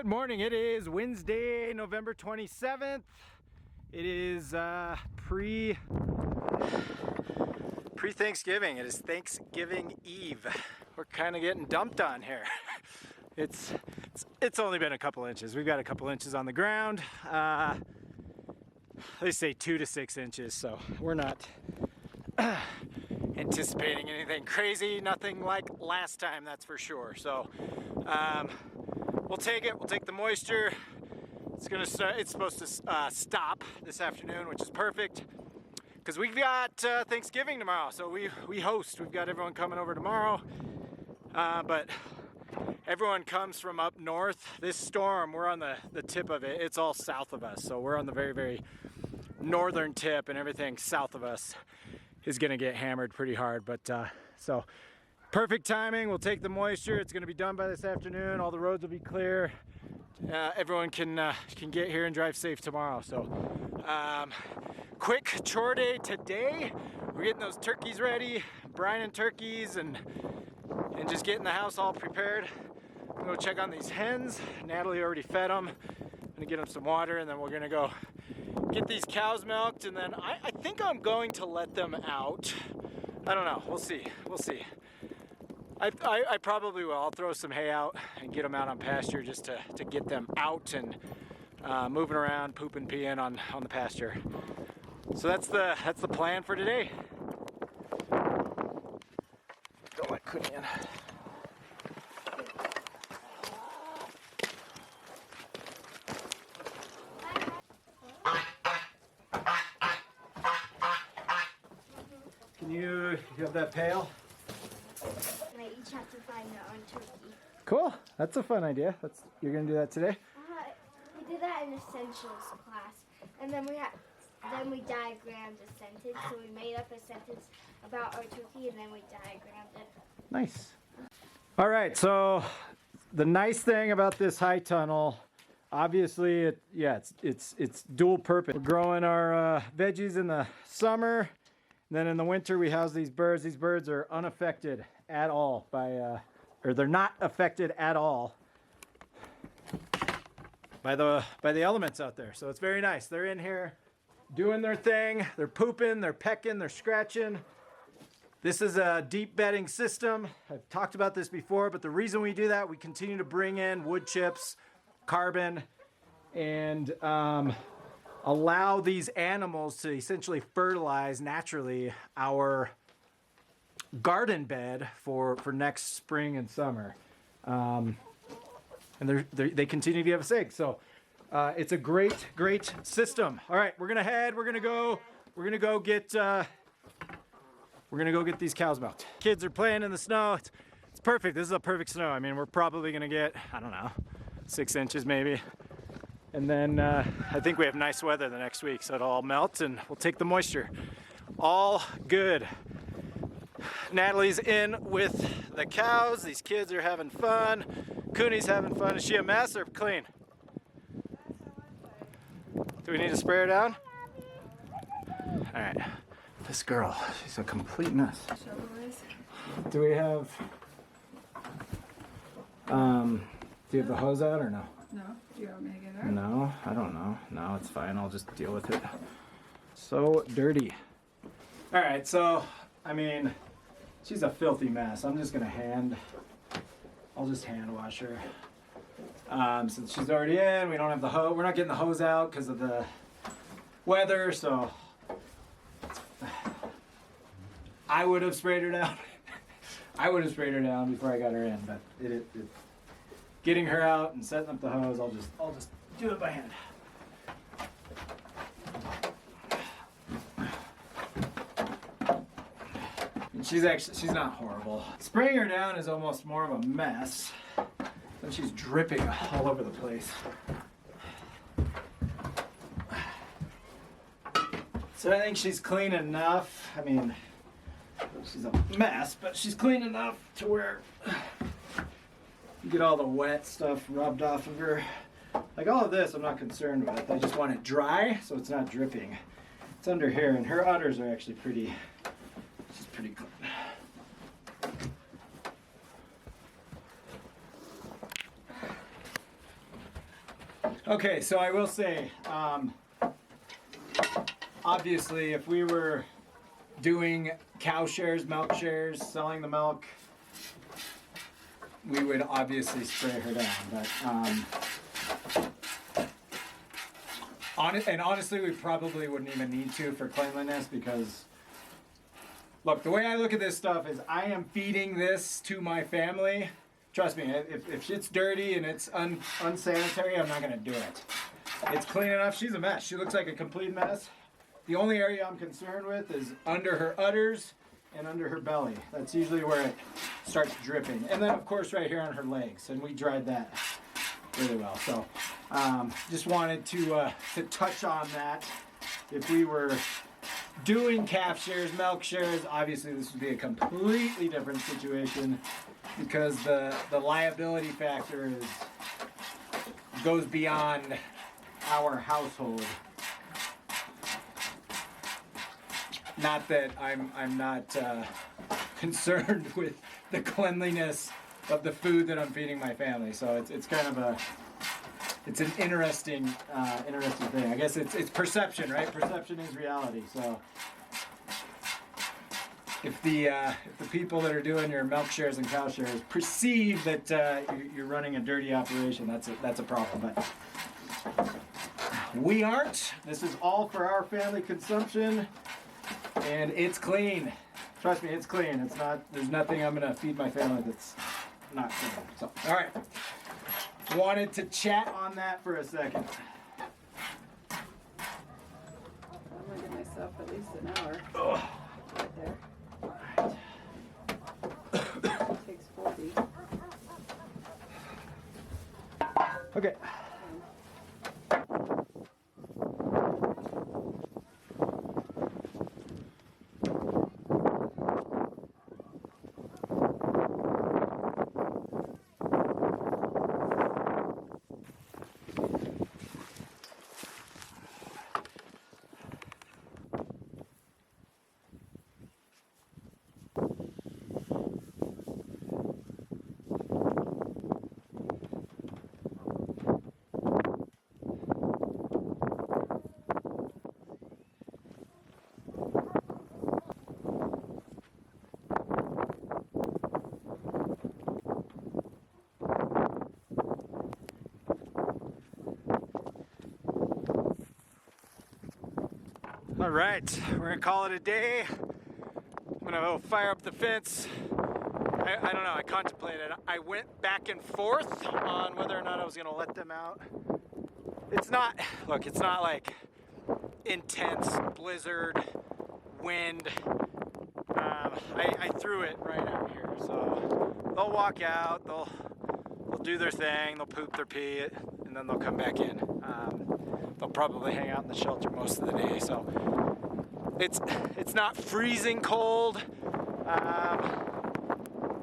morning. It is Wednesday, November 27th. It is pre-Thanksgiving. It is Thanksgiving Eve. We're kind of getting dumped on here. It's only been a couple inches. We've got a couple inches on the ground. They say 2 to 6 inches, so we're not anticipating anything crazy. Nothing like last time, that's for sure. So we'll take it. We'll take the moisture. It's supposed to stop this afternoon, which is perfect because we've got Thanksgiving tomorrow. So we host. We've got everyone coming over tomorrow, but everyone comes from up north. This storm, we're on the tip of it. It's all south of us, so we're on the very, very northern tip, and everything south of us is going to get hammered pretty hard. But so perfect timing. We'll take the moisture. It's going to be done by this afternoon. All the roads will be clear. Everyone can get here and drive safe tomorrow. So quick chore day today. We're getting those turkeys ready, brining turkeys, and just getting the house all prepared. I'm gonna go check on these hens. Natalie already fed them. I'm gonna get them some water, and then we're gonna go get these cows milked, and then I think I'm going to let them out. I don't know. We'll see. We'll see. I probably will. I'll throw some hay out and get them out on pasture just to get them out and moving around, pooping, peeing on the pasture. So that's the plan for today. Don't let Quinn in. Can you have that pail? They each have to find their own turkey. Cool. That's a fun idea. You're gonna do that today? We did that in essentials class, and then we diagrammed a sentence. So we made up a sentence about our turkey, and then we diagrammed it. Nice. All right. So the nice thing about this high tunnel, obviously, it's dual purpose. We're growing our veggies in the summer, and then in the winter we house these birds. These birds are unaffected at all by, or they're not affected at all by the elements out there. So it's very nice. They're in here doing their thing. They're pooping, they're pecking, they're scratching. This is a deep bedding system. I've talked about this before, but the reason we do that, we continue to bring in wood chips, carbon, and allow these animals to essentially fertilize naturally our garden bed for next spring and summer. And they continue to have us eggs. So it's a great system. All right, we're gonna go get these cows milked. Kids are playing in the snow. It's perfect. This is a perfect snow. I mean, we're probably gonna get, I don't know, 6 inches maybe. And then I think we have nice weather the next week, so it'll all melt and we'll take the moisture. All good. Natalie's in with the cows. These kids are having fun. Cooney's having fun. Is she a mess or clean? Do we need to spray her down? All right. This girl, she's a complete mess. Do we have, do you have the hose out or no? No. Do you want me to get her? No, I don't know. No, it's fine. I'll just deal with it. So dirty. All right, so, I mean, she's a filthy mess. I'm just gonna I'll just hand wash her. Since she's already in, we don't have the hose. We're not getting the hose out because of the weather, so I would have sprayed her down. I would have sprayed her down before I got her in, but getting her out and setting up the hose, I'll just do it by hand. And she's not horrible. Spraying her down is almost more of a mess. And she's dripping all over the place. So I think she's clean enough. I mean, she's a mess, but she's clean enough to where you get all the wet stuff rubbed off of her. Like all of this I'm not concerned with. I just want it dry so it's not dripping. It's under here, and her udders are actually pretty clean. Okay, so I will say, obviously, if we were doing cow shares, milk shares, selling the milk, we would obviously spray her down. But and honestly, we probably wouldn't even need to for cleanliness because, look, the way I look at this stuff is I am feeding this to my family. Trust me, if shit's dirty and it's unsanitary, I'm not gonna do it. It's clean enough. She's a mess. She looks like a complete mess. The only area I'm concerned with is under her udders and under her belly. That's usually where it starts dripping. And then of course right here on her legs, and we dried that really well. So just wanted to touch on that. If we were doing calf shares, milk shares, obviously this would be a completely different situation because the liability factor goes beyond our household. Not that I'm not concerned with the cleanliness of the food that I'm feeding my family. So it's kind of an interesting thing. I guess it's perception, right? Perception is reality. So if the people that are doing your milk shares and cow shares perceive that you're running a dirty operation, that's a problem. But we aren't. This is all for our family consumption. And it's clean. Trust me, it's clean. It's not. There's nothing I'm gonna feed my family that's not clean. So, all right. Wanted to chat on that for a second. I'm gonna give myself at least an hour. Ugh. Right there. It takes 40. Okay. All right, we're gonna call it a day. I'm gonna go fire up the fence. I don't know, I contemplated. I went back and forth on whether or not I was gonna let them out. It's not, look, it's not like intense blizzard, wind. I threw it right out here. So they'll walk out, they'll do their thing, they'll poop their pee, and then they'll come back in. They'll probably hang out in the shelter most of the day. So it's not freezing cold.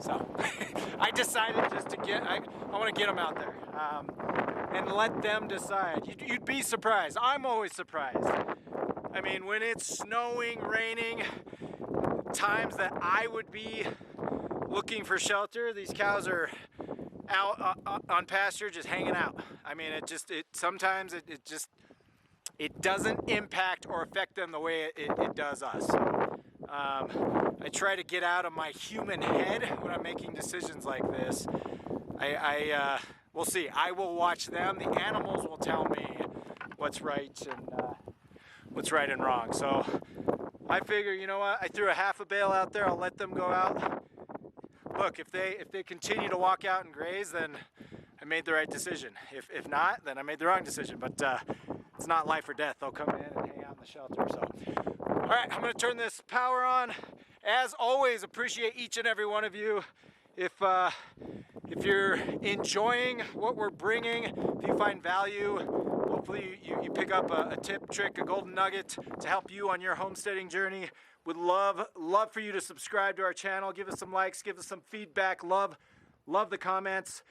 So I decided just to I want to get them out there and let them decide. You'd be surprised. I'm always surprised. I mean, when it's snowing, raining, times that I would be looking for shelter, these cows are out on pasture just hanging out. I mean, sometimes it doesn't impact or affect them the way it does us. I try to get out of my human head when I'm making decisions like this. We'll see. I will watch them. The animals will tell me what's right and wrong. So I figure, you know what? I threw a half a bale out there. I'll let them go out. Look, if they continue to walk out and graze, then I made the right decision. If not, then I made the wrong decision. But it's not life or death. They'll come in and hang out in the shelter. So, all right, I'm going to turn this power on. As always, appreciate each and every one of you. If you're enjoying what we're bringing, if you find value, hopefully you pick up a tip, trick, a golden nugget to help you on your homesteading journey. Would love for you to subscribe to our channel. Give us some likes, give us some feedback. Love the comments.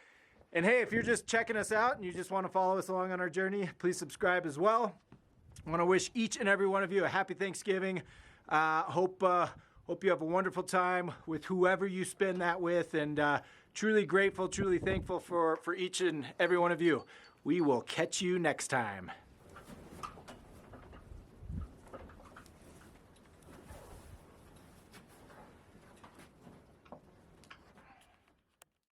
And hey, if you're just checking us out and you just want to follow us along on our journey, please subscribe as well. I want to wish each and every one of you a happy Thanksgiving. Hope you have a wonderful time with whoever you spend that with, and truly grateful, truly thankful for each and every one of you. We will catch you next time.